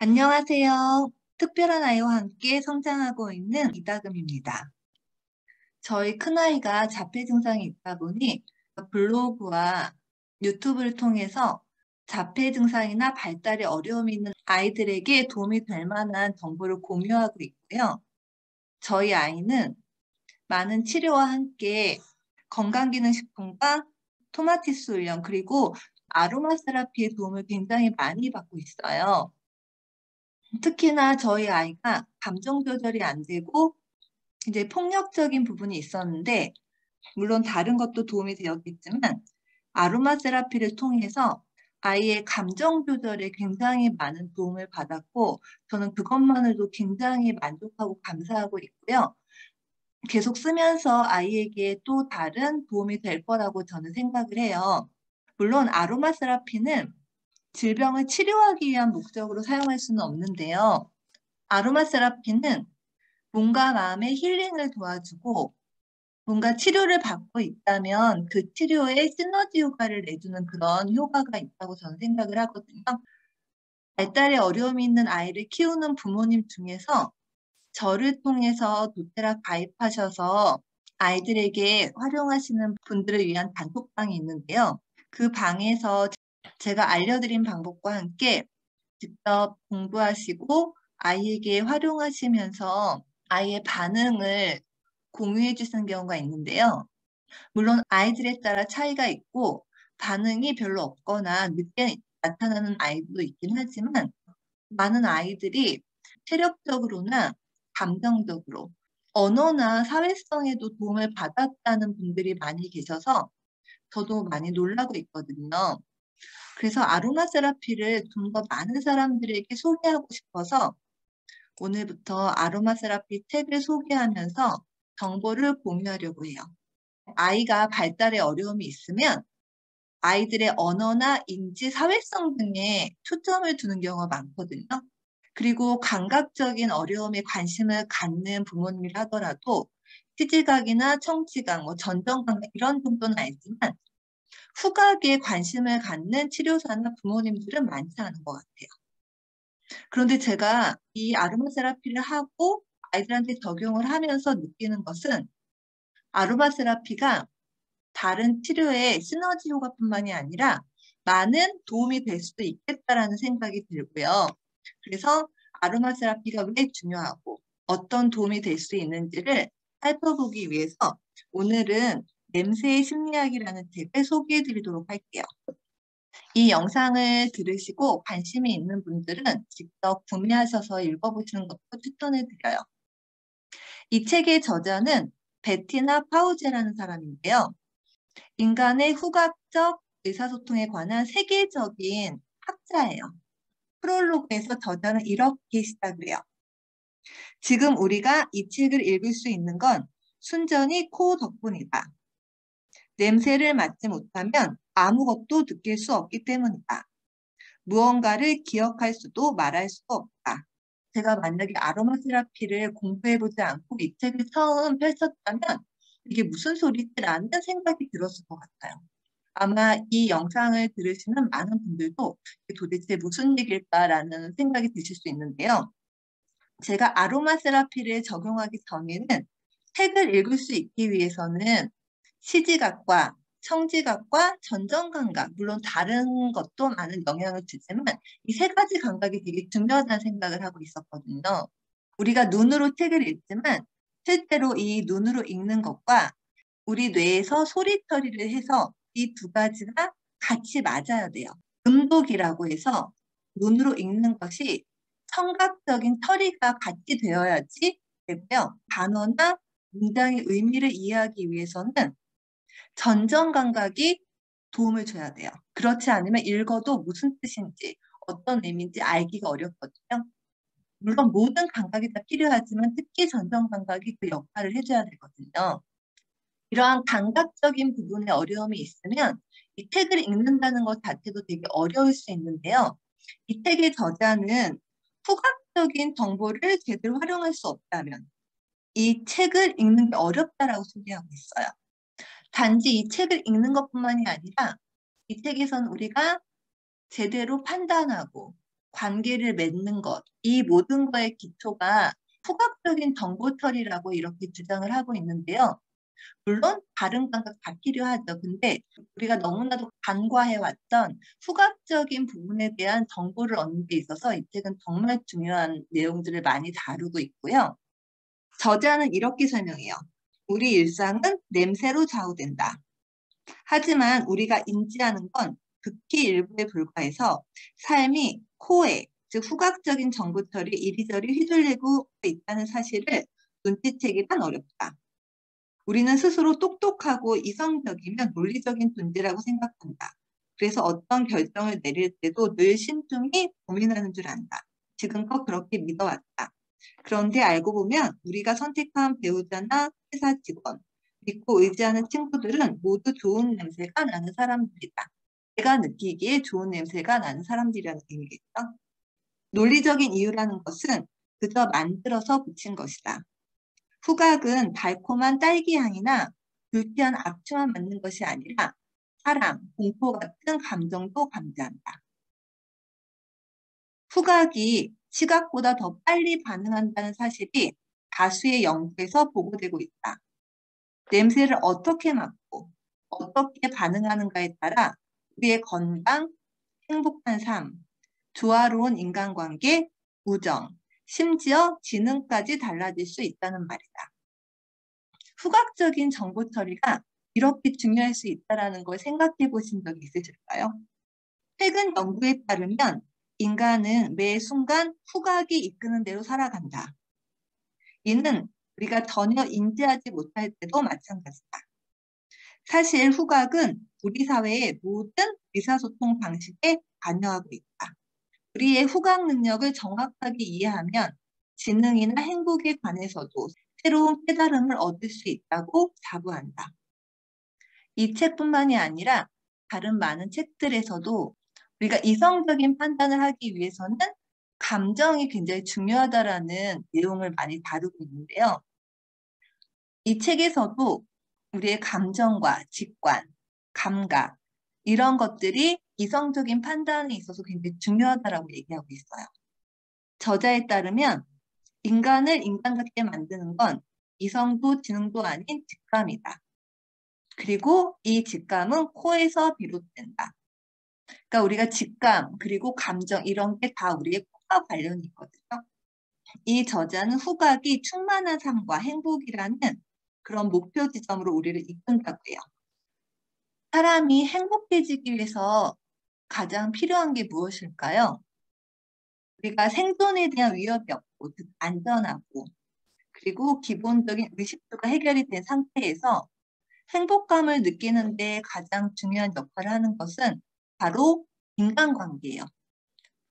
안녕하세요. 특별한 아이와 함께 성장하고 있는 이다금입니다. 저희 큰아이가 자폐 증상이 있다 보니 블로그와 유튜브를 통해서 자폐 증상이나 발달에 어려움이 있는 아이들에게 도움이 될 만한 정보를 공유하고 있고요. 저희 아이는 많은 치료와 함께 건강기능식품과 토마티스 훈련 그리고 아로마 세라피의 도움을 굉장히 많이 받고 있어요. 특히나 저희 아이가 감정 조절이 안 되고 이제 폭력적인 부분이 있었는데, 물론 다른 것도 도움이 되었겠지만 아로마 세라피를 통해서 아이의 감정 조절에 굉장히 많은 도움을 받았고, 저는 그것만으로도 굉장히 만족하고 감사하고 있고요. 계속 쓰면서 아이에게 또 다른 도움이 될 거라고 저는 생각을 해요. 물론 아로마 세라피는 질병을 치료하기 위한 목적으로 사용할 수는 없는데요. 아로마 세라피는 몸과 마음의 힐링을 도와주고, 뭔가 치료를 받고 있다면 그 치료에 시너지 효과를 내주는 그런 효과가 있다고 저는 생각을 하거든요. 발달에 어려움이 있는 아이를 키우는 부모님 중에서 저를 통해서 도테라 가입하셔서 아이들에게 활용하시는 분들을 위한 단톡방이 있는데요. 그 방에서 제가 알려드린 방법과 함께 직접 공부하시고 아이에게 활용하시면서 아이의 반응을 공유해 주시는 경우가 있는데요. 물론 아이들에 따라 차이가 있고 반응이 별로 없거나 늦게 나타나는 아이도 있긴 하지만, 많은 아이들이 체력적으로나 감정적으로, 언어나 사회성에도 도움을 받았다는 분들이 많이 계셔서 저도 많이 놀라고 있거든요. 그래서 아로마 세라피를 좀 더 많은 사람들에게 소개하고 싶어서 오늘부터 아로마 세라피 책을 소개하면서 정보를 공유하려고 해요. 아이가 발달에 어려움이 있으면 아이들의 언어나 인지, 사회성 등에 초점을 두는 경우가 많거든요. 그리고 감각적인 어려움에 관심을 갖는 부모님이라 하더라도 시지각이나 청지각, 전정감각 이런 정도는 알지만 후각에 관심을 갖는 치료사나 부모님들은 많지 않은 것 같아요. 그런데 제가 이 아로마 세라피를 하고 아이들한테 적용을 하면서 느끼는 것은, 아로마 세라피가 다른 치료의 시너지 효과뿐만이 아니라 많은 도움이 될 수도 있겠다라는 생각이 들고요. 그래서 아로마 세라피가 왜 중요하고 어떤 도움이 될 수 있는지를 살펴보기 위해서 오늘은 냄새의 심리학이라는 책을 소개해 드리도록 할게요. 이 영상을 들으시고 관심이 있는 분들은 직접 구매하셔서 읽어보시는 것도 추천해 드려요. 이 책의 저자는 베티나 파우제라는 사람인데요. 인간의 후각적 의사소통에 관한 세계적인 학자예요. 프롤로그에서 저자는 이렇게 시작을 해요. 지금 우리가 이 책을 읽을 수 있는 건 순전히 코 덕분이다. 냄새를 맡지 못하면 아무것도 느낄 수 없기 때문이다. 무언가를 기억할 수도 말할 수도 없다. 제가 만약에 아로마 세라피를 공부해보지 않고 이 책을 처음 펼쳤다면 이게 무슨 소리지라는 생각이 들었을 것 같아요. 아마 이 영상을 들으시는 많은 분들도 이게 도대체 무슨 얘기일까라는 생각이 드실 수 있는데요. 제가 아로마 세라피를 적용하기 전에는 책을 읽을 수 있기 위해서는 시지각과 청지각과 전정감각, 물론 다른 것도 많은 영향을 주지만 이 세 가지 감각이 되게 중요하다는 생각을 하고 있었거든요. 우리가 눈으로 책을 읽지만 실제로 이 눈으로 읽는 것과 우리 뇌에서 소리 처리를 해서 이 두 가지가 같이 맞아야 돼요. 음독이라고 해서 눈으로 읽는 것이 청각적인 처리가 같이 되어야지 되고요. 단어나 문장의 의미를 이해하기 위해서는 전정 감각이 도움을 줘야 돼요. 그렇지 않으면 읽어도 무슨 뜻인지, 어떤 의미인지 알기가 어렵거든요. 물론 모든 감각이 다 필요하지만 특히 전정 감각이 그 역할을 해줘야 되거든요. 이러한 감각적인 부분에 어려움이 있으면 이 책을 읽는다는 것 자체도 되게 어려울 수 있는데요. 이 책의 저자는 후각적인 정보를 제대로 활용할 수 없다면 이 책을 읽는 게 어렵다라고 소개하고 있어요. 단지 이 책을 읽는 것뿐만이 아니라 이 책에서는 우리가 제대로 판단하고 관계를 맺는 것, 이 모든 거의 기초가 후각적인 정보 처리라고 이렇게 주장을 하고 있는데요. 물론 다른 감각 다 필요하죠. 근데 우리가 너무나도 간과해왔던 후각적인 부분에 대한 정보를 얻는 데 있어서 이 책은 정말 중요한 내용들을 많이 다루고 있고요. 저자는 이렇게 설명해요. 우리 일상은 냄새로 좌우된다. 하지만 우리가 인지하는 건 극히 일부에 불과해서 삶이 코에, 즉 후각적인 정보 처리 이리저리 휘둘리고 있다는 사실을 눈치채기란 어렵다. 우리는 스스로 똑똑하고 이성적이면 논리적인 존재라고 생각한다. 그래서 어떤 결정을 내릴 때도 늘 신중히 고민하는 줄 안다. 지금껏 그렇게 믿어왔다. 그런데 알고 보면 우리가 선택한 배우자나 회사 직원, 믿고 의지하는 친구들은 모두 좋은 냄새가 나는 사람들이다. 내가 느끼기에 좋은 냄새가 나는 사람들이라는 의미겠죠. 논리적인 이유라는 것은 그저 만들어서 붙인 것이다. 후각은 달콤한 딸기 향이나 불쾌한 악취만 맡는 것이 아니라 사랑, 공포 같은 감정도 감지한다. 후각이 시각보다 더 빨리 반응한다는 사실이 다수의 연구에서 보고되고 있다. 냄새를 어떻게 맡고 어떻게 반응하는가에 따라 우리의 건강, 행복한 삶, 조화로운 인간관계, 우정, 심지어 지능까지 달라질 수 있다는 말이다. 후각적인 정보 처리가 이렇게 중요할 수 있다는 걸 생각해 보신 적이 있으실까요? 최근 연구에 따르면 인간은 매 순간 후각이 이끄는 대로 살아간다. 이는 우리가 전혀 인지하지 못할 때도 마찬가지다. 사실 후각은 우리 사회의 모든 의사소통 방식에 관여하고 있다. 우리의 후각 능력을 정확하게 이해하면 지능이나 행복에 관해서도 새로운 깨달음을 얻을 수 있다고 자부한다. 이 책뿐만이 아니라 다른 많은 책들에서도 우리가 이성적인 판단을 하기 위해서는 감정이 굉장히 중요하다라는 내용을 많이 다루고 있는데요. 이 책에서도 우리의 감정과 직관, 감각 이런 것들이 이성적인 판단에 있어서 굉장히 중요하다라고 얘기하고 있어요. 저자에 따르면 인간을 인간답게 만드는 건 이성도 지능도 아닌 직감이다. 그리고 이 직감은 코에서 비롯된다. 그러니까 우리가 직감 그리고 감정 이런 게 다 우리의 코와 관련이 있거든요. 이 저자는 후각이 충만한 삶과 행복이라는 그런 목표 지점으로 우리를 이끈다고 해요. 사람이 행복해지기 위해서 가장 필요한 게 무엇일까요? 우리가 생존에 대한 위협이 없고, 즉 안전하고, 그리고 기본적인 의식주가 해결이 된 상태에서 행복감을 느끼는 데 가장 중요한 역할을 하는 것은 바로 인간관계예요.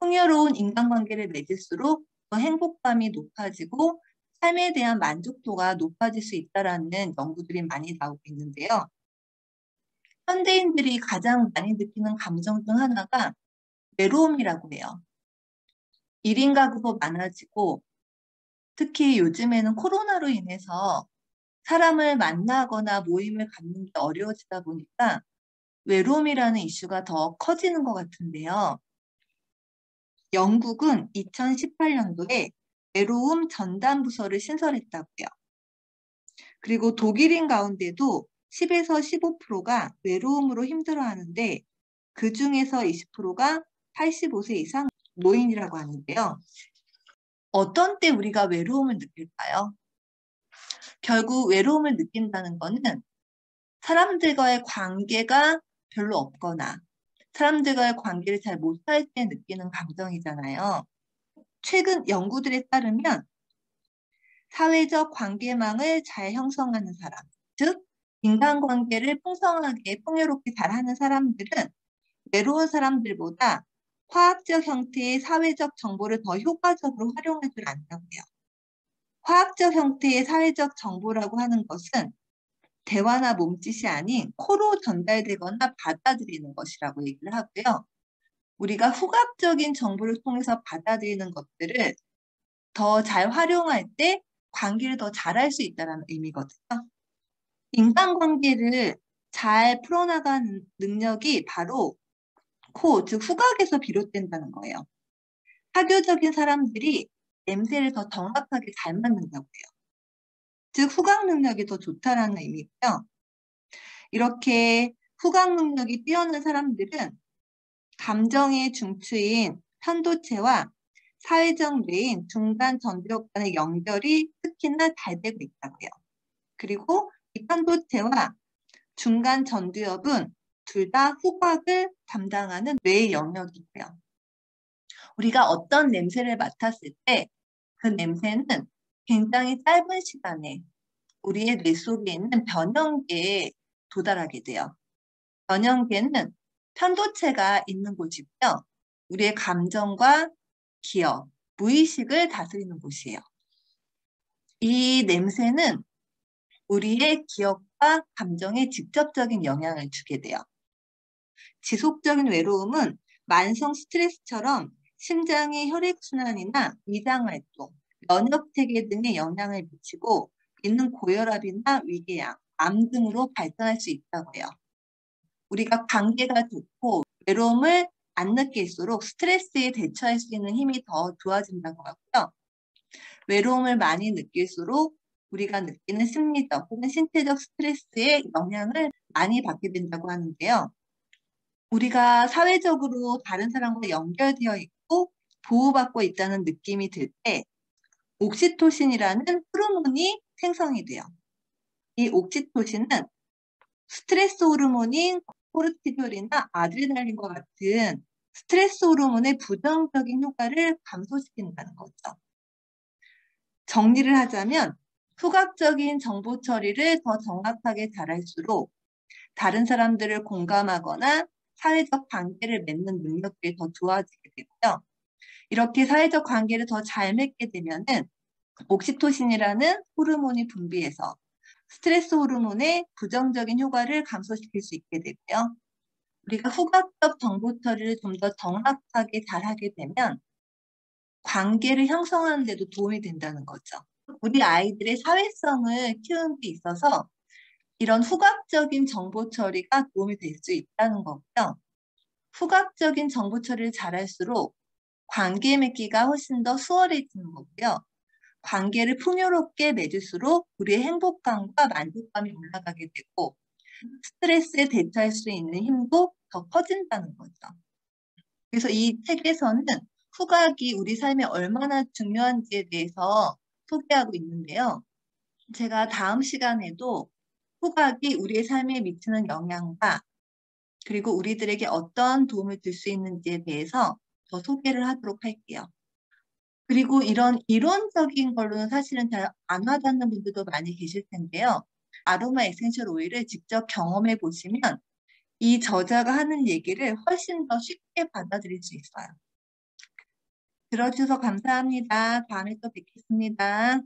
풍요로운 인간관계를 맺을수록 더 행복감이 높아지고 삶에 대한 만족도가 높아질 수 있다는 연구들이 많이 나오고 있는데요. 현대인들이 가장 많이 느끼는 감정 중 하나가 외로움이라고 해요. 1인 가구도 많아지고 특히 요즘에는 코로나로 인해서 사람을 만나거나 모임을 갖는 게 어려워지다 보니까 외로움이라는 이슈가 더 커지는 것 같은데요. 영국은 2018년도에 외로움 전담 부서를 신설했다고요. 그리고 독일인 가운데도 10에서 15%가 외로움으로 힘들어하는데 그 중에서 20%가 85세 이상 노인이라고 하는데요. 어떤 때 우리가 외로움을 느낄까요? 결국 외로움을 느낀다는 것은 사람들과의 관계가 별로 없거나 사람들과의 관계를 잘 못할 때 느끼는 감정이잖아요. 최근 연구들에 따르면 사회적 관계망을 잘 형성하는 사람, 즉 인간관계를 풍성하게 풍요롭게 잘하는 사람들은 외로운 사람들보다 화학적 형태의 사회적 정보를 더 효과적으로 활용할 줄 안다고요. 화학적 형태의 사회적 정보라고 하는 것은 대화나 몸짓이 아닌 코로 전달되거나 받아들이는 것이라고 얘기를 하고요. 우리가 후각적인 정보를 통해서 받아들이는 것들을 더 잘 활용할 때 관계를 더 잘할 수 있다는 의미거든요. 인간관계를 잘 풀어나가는 능력이 바로 코, 즉 후각에서 비롯된다는 거예요. 사교적인 사람들이 냄새를 더 정확하게 잘 맡는다고 해요. 즉, 후각 능력이 더 좋다라는 의미고요. 이렇게 후각 능력이 뛰어난 사람들은 감정의 중추인 편도체와 사회적 뇌인 중간 전두엽 간의 연결이 특히나 잘 되고 있다고요. 그리고 이 편도체와 중간 전두엽은 둘 다 후각을 담당하는 뇌의 영역이고요. 우리가 어떤 냄새를 맡았을 때 그 냄새는 굉장히 짧은 시간에 우리의 뇌 속에 있는 변형계에 도달하게 돼요. 변형계는 편도체가 있는 곳이고요. 우리의 감정과 기억, 무의식을 다스리는 곳이에요. 이 냄새는 우리의 기억과 감정에 직접적인 영향을 주게 돼요. 지속적인 외로움은 만성 스트레스처럼 심장의 혈액순환이나 위장활동, 면역체계 등에 영향을 미치고 있는 고혈압이나 위궤양, 암 등으로 발전할 수 있다고 해요. 우리가 관계가 좋고 외로움을 안 느낄수록 스트레스에 대처할 수 있는 힘이 더 좋아진다고 하고요. 외로움을 많이 느낄수록 우리가 느끼는 심리적 혹은 신체적 스트레스의 영향을 많이 받게 된다고 하는데요. 우리가 사회적으로 다른 사람과 연결되어 있고 보호받고 있다는 느낌이 들 때 옥시토신이라는 호르몬이 생성이 돼요. 이 옥시토신은 스트레스 호르몬인 코르티졸이나 아드레날린과 같은 스트레스 호르몬의 부정적인 효과를 감소시킨다는 거죠. 정리를 하자면 후각적인 정보 처리를 더 정확하게 잘할수록 다른 사람들을 공감하거나 사회적 관계를 맺는 능력들이 더 좋아지게 되고요. 이렇게 사회적 관계를 더 잘 맺게 되면은 옥시토신이라는 호르몬이 분비해서 스트레스 호르몬의 부정적인 효과를 감소시킬 수 있게 되고요. 우리가 후각적 정보 처리를 좀 더 정확하게 잘하게 되면 관계를 형성하는 데도 도움이 된다는 거죠. 우리 아이들의 사회성을 키우는 데 있어서 이런 후각적인 정보 처리가 도움이 될 수 있다는 거고요. 후각적인 정보 처리를 잘할수록 관계 맺기가 훨씬 더 수월해지는 거고요. 관계를 풍요롭게 맺을수록 우리의 행복감과 만족감이 올라가게 되고 스트레스에 대처할 수 있는 힘도 더 커진다는 거죠. 그래서 이 책에서는 후각이 우리 삶에 얼마나 중요한지에 대해서 소개하고 있는데요. 제가 다음 시간에도 후각이 우리의 삶에 미치는 영향과 그리고 우리들에게 어떤 도움을 줄 수 있는지에 대해서 더 소개를 하도록 할게요. 그리고 이런 이론적인 걸로는 사실은 잘 안 와닿는 분들도 많이 계실 텐데요. 아로마 에센셜 오일을 직접 경험해 보시면 이 저자가 하는 얘기를 훨씬 더 쉽게 받아들일 수 있어요. 들어주셔서 감사합니다. 다음에 또 뵙겠습니다.